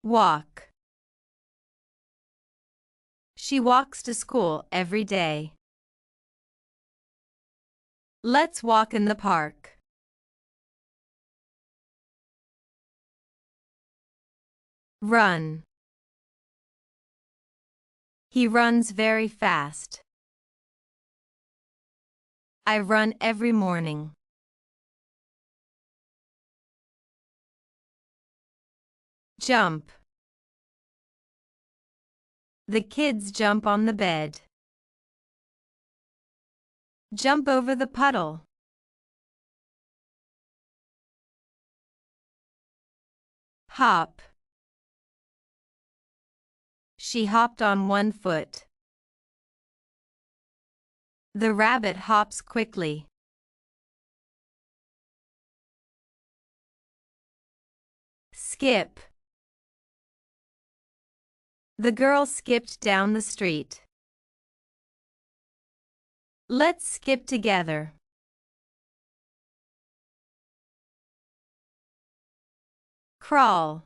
Walk. She walks to school every day. Let's walk in the park. Run. He runs very fast. I run every morning. Jump. The kids jump on the bed. Jump over the puddle. Hop. She hopped on one foot. The rabbit hops quickly. Skip. The girl skipped down the street. Let's skip together. Crawl.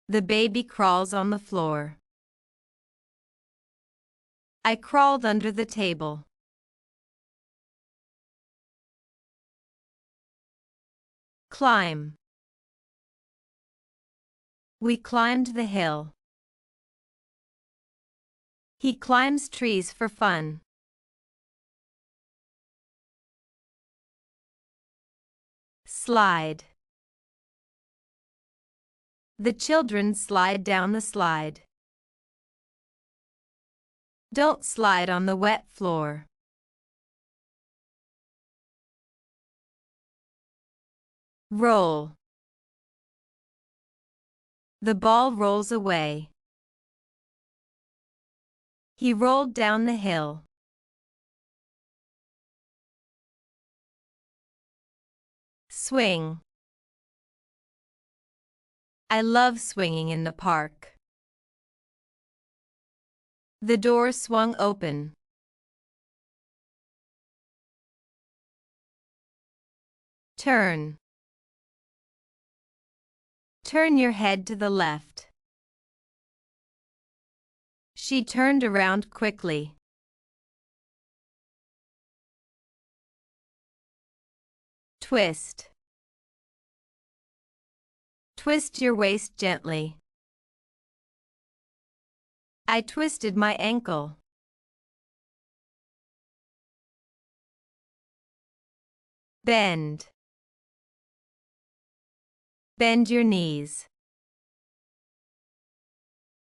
The baby crawls on the floor. I crawled under the table. Climb. We climbed the hill. He climbs trees for fun. Slide. The children slide down the slide. Don't slide on the wet floor. Roll. The ball rolls away. He rolled down the hill. Swing. I love swinging in the park. The door swung open. Turn. Turn your head to the left. She turned around quickly. Twist. Twist your waist gently. I twisted my ankle. Bend. Bend your knees.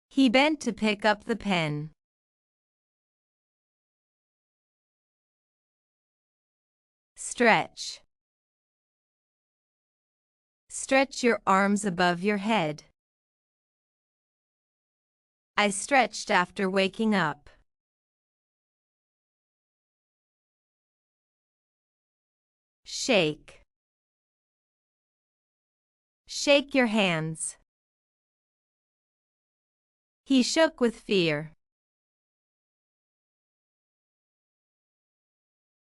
He bent to pick up the pen. Stretch. Stretch your arms above your head. I stretched after waking up. Shake. Shake your hands. He shook with fear.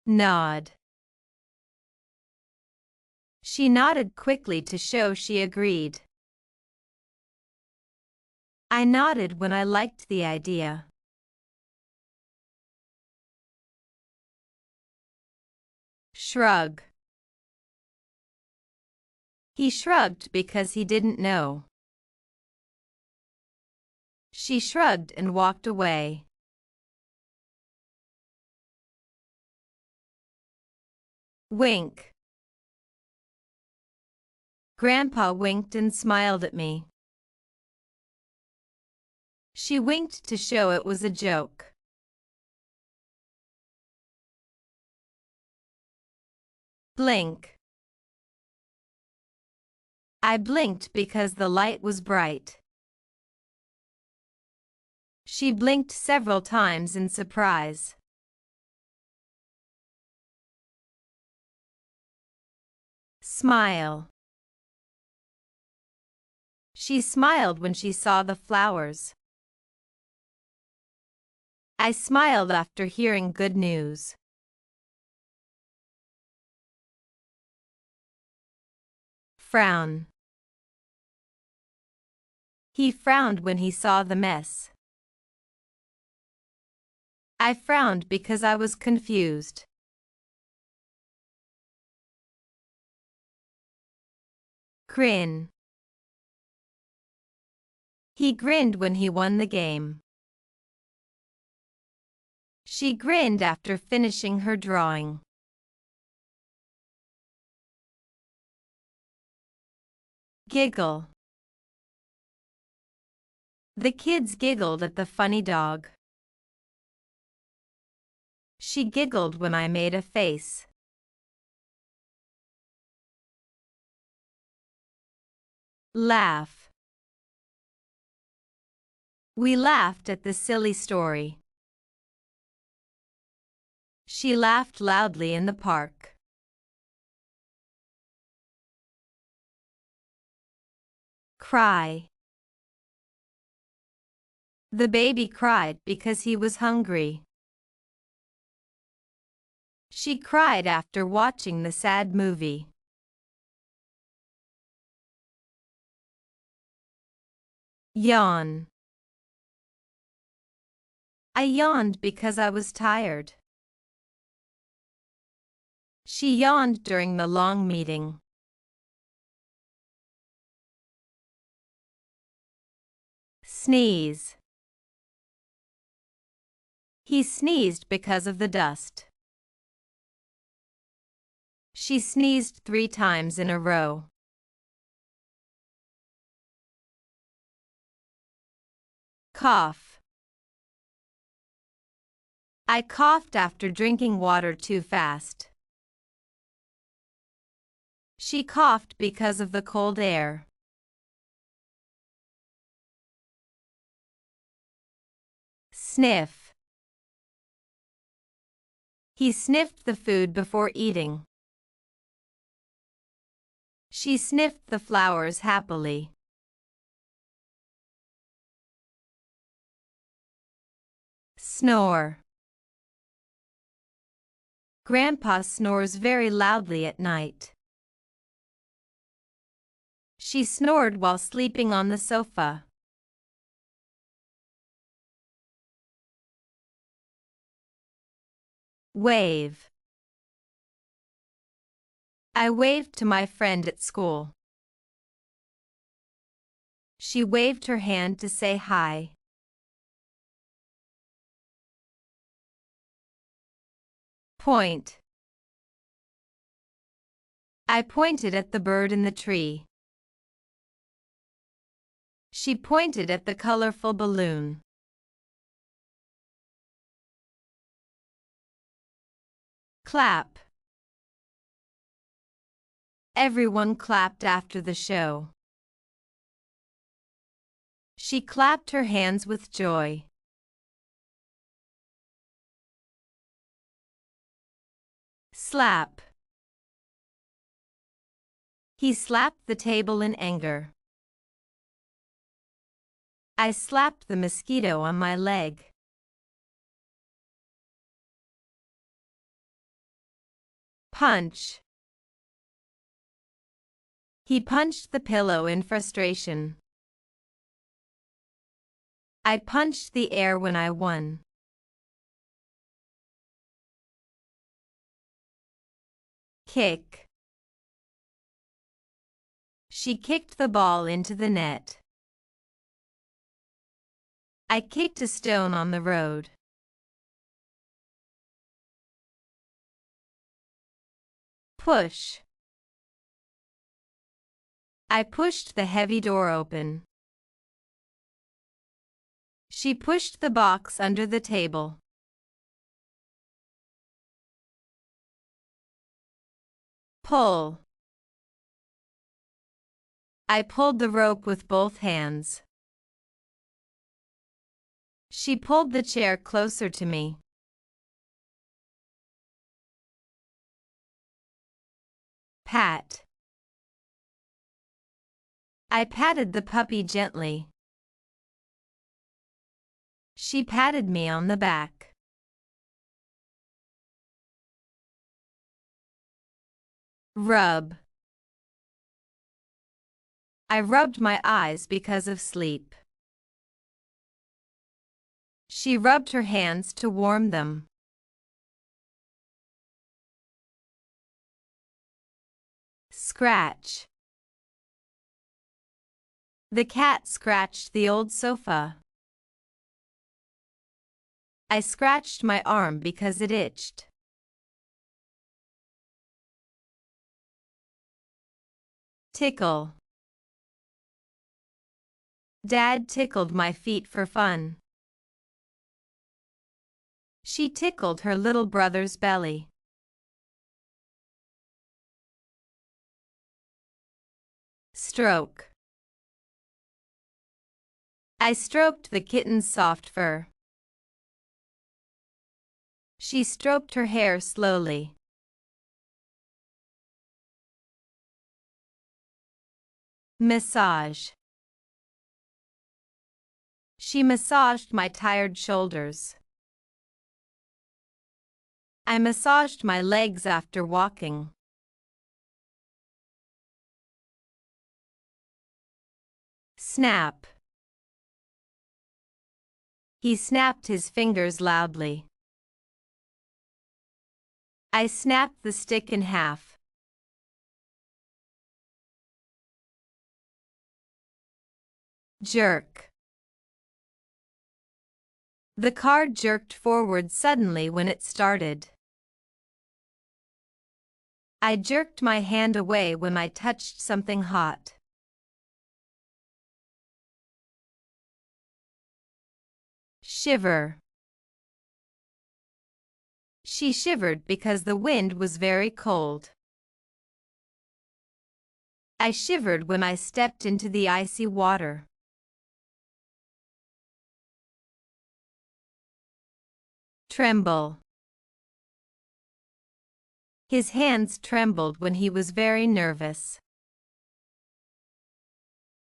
Nod. She nodded quickly to show she agreed. I nodded when I liked the idea. Shrug. He shrugged because he didn't know. She shrugged and walked away. Wink. Grandpa winked and smiled at me. She winked to show it was a joke. Blink. I blinked because the light was bright. She blinked several times in surprise. Smile. She smiled when she saw the flowers. I smiled after hearing good news. Frown. He frowned when he saw the mess. I frowned because I was confused. Grin. He grinned when he won the game. She grinned after finishing her drawing. Giggle. The kids giggled at the funny dog. She giggled when I made a face. Laugh. We laughed at the silly story. She laughed loudly in the park. Cry. The baby cried because he was hungry. She cried after watching the sad movie. Yawn. I yawned because I was tired. She yawned during the long meeting. Sneeze. He sneezed because of the dust. She sneezed 3 times in a row. Cough. I coughed after drinking water too fast. She coughed because of the cold air. Sniff. He sniffed the food before eating. She sniffed the flowers happily. Snore. Grandpa snores very loudly at night. She snored while sleeping on the sofa. Wave. I waved to my friend at school. She waved her hand to say hi. Point. I pointed at the bird in the tree. She pointed at the colorful balloon. Clap. Everyone clapped after the show. She clapped her hands with joy. Slap. He slapped the table in anger. I slapped the mosquito on my leg. Punch. He punched the pillow in frustration. I punched the air when I won. Kick. She kicked the ball into the net. I kicked a stone on the road. Push. I pushed the heavy door open. She pushed the box under the table. Pull. I pulled the rope with both hands. She pulled the chair closer to me. Pat. I patted the puppy gently. She patted me on the back. Rub. I rubbed my eyes because of sleep. She rubbed her hands to warm them. Scratch. The cat scratched the old sofa. I scratched my arm because it itched. Tickle. Dad tickled my feet for fun. She tickled her little brother's belly. Stroke. I stroked the kitten's soft fur. She stroked her hair slowly. Massage. She massaged my tired shoulders. I massaged my legs after walking. Snap. He snapped his fingers loudly. I snapped the stick in half. Jerk. The car jerked forward suddenly when it started. I jerked my hand away when I touched something hot. Shiver. She shivered because the wind was very cold. I shivered when I stepped into the icy water. Tremble. His hands trembled when he was very nervous.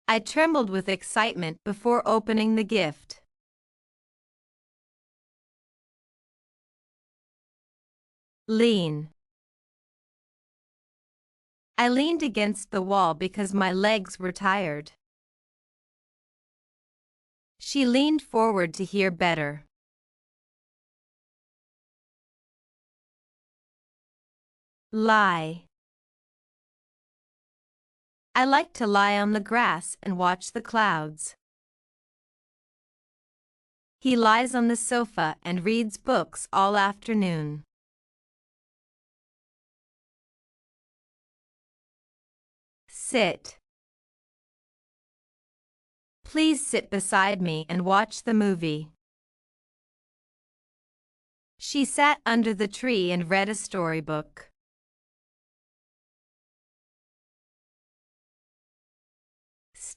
I trembled with excitement before opening the gift. Lean. I leaned against the wall because my legs were tired. She leaned forward to hear better. Lie. I like to lie on the grass and watch the clouds. He lies on the sofa and reads books all afternoon. Sit. Please sit beside me and watch the movie. She sat under the tree and read a storybook.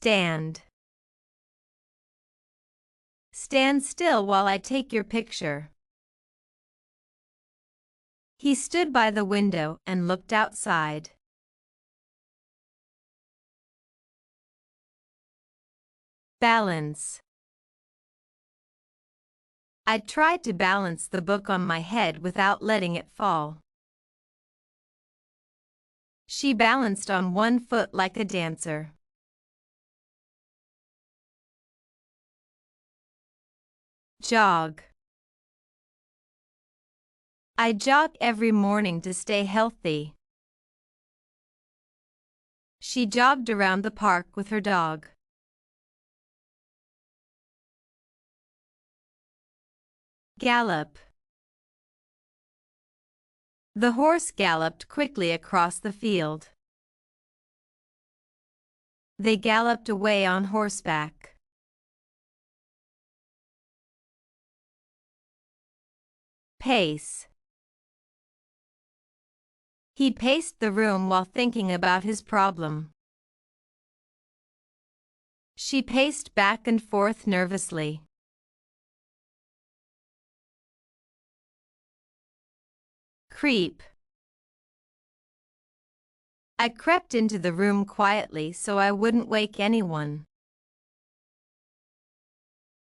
Stand. Stand still while I take your picture. He stood by the window and looked outside. Balance. I tried to balance the book on my head without letting it fall. She balanced on one foot like a dancer. Jog. I jog every morning to stay healthy. She jogged around the park with her dog. Gallop. The horse galloped quickly across the field. They galloped away on horseback. Pace. He paced the room while thinking about his problem. She paced back and forth nervously. Creep. I crept into the room quietly so I wouldn't wake anyone.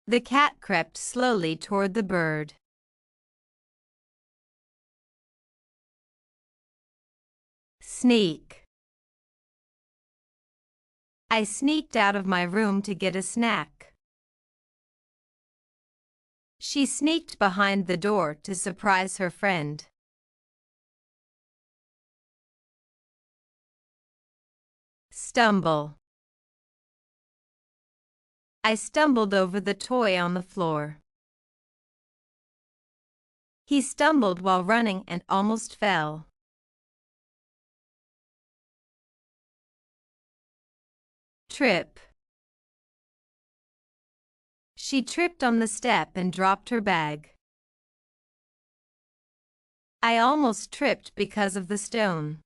The cat crept slowly toward the bird. Sneak. I sneaked out of my room to get a snack. She sneaked behind the door to surprise her friend. Stumble. I stumbled over the toy on the floor. He stumbled while running and almost fell. Trip. She tripped on the step and dropped her bag. I almost tripped because of the stone.